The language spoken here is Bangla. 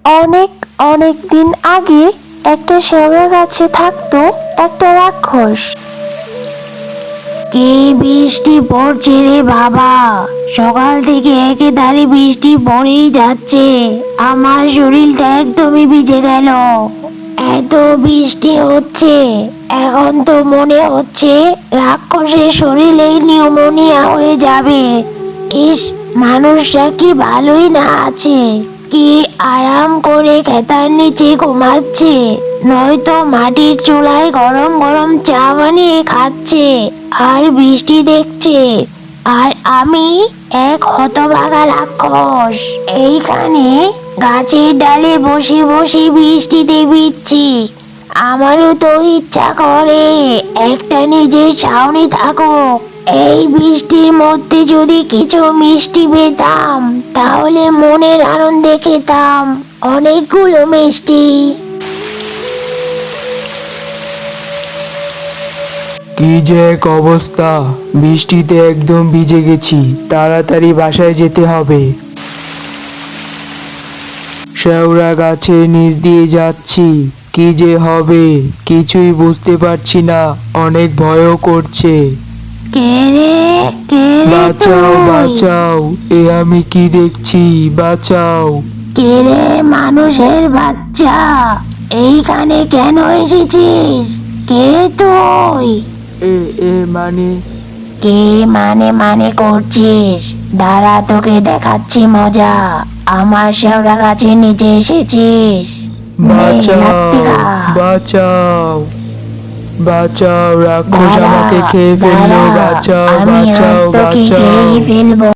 অনেক অনেক দিন আগে একটা শেওড়া গাছে থাকতো একটা রাক্ষস। কি বৃষ্টি পড়ছে রে বাবা, সকাল থেকে একেধারে বৃষ্টি পড়েই যাচ্ছে, আমার শরীরটা একদমই ভিজে গেল। এত বৃষ্টি হচ্ছে, এখন তো মনে হচ্ছে রাক্ষসের শরীরেই নিউমোনিয়া হয়ে যাবে। ইস, মানুষটা কি ভালোই না আছে, কি আরাম করে খেতার নিচে ঘুমাচ্ছে, নয়তো মাটির চুলায় গরম গরম চা বানিয়ে খাচ্ছে আর বৃষ্টি দেখছে। আর আমি এক হতভাগা রাক্ষস এইখানে গাছের ডালে বসে বসে বৃষ্টিতে ভিজছি। আমারও তো ইচ্ছা করে একটা নিজের ছাউনি থাকুক। এই বৃষ্টির মধ্যে যদি কিছু মিষ্টি পেতাম তাহলে মনের আনন্দে খেতাম অনেকগুলো মিষ্টি। কি যে এক অবস্থা, বৃষ্টিতে একদম ভিজে গেছি, তাড়াতাড়ি বাসায় যেতে হবে। শেওড়া গাছের নিচ দিয়ে যাচ্ছি, কি যে হবে কিছুই বুঝতে পারছি না, অনেক ভয়ও করছে। কে রে, কে রে বাঁচাও তুই? বাঁচাও, এ আমি কি দেখছি, বাঁচাও। কে রে মানুষের বাচ্চা, এইখানে কেন এসেছিস? কে তুই? এ এ মানে কে মানে মানে করছিস? দাঁড়া, তোকে দেখাচ্ছি মজা। আমার শেওড়া গাছের নিচে এসেছিস, নে বাঁচাও লাত্তি খা। বাঁচাও বাঁচাও, রাক্ষস দাঁড়া, আমাকে খেয়ে ফেললো, দাঁড়া, বাঁচাও আমি আজ বাঁচাও তোকে বাঁচাও। খেয়ে ফেলবো।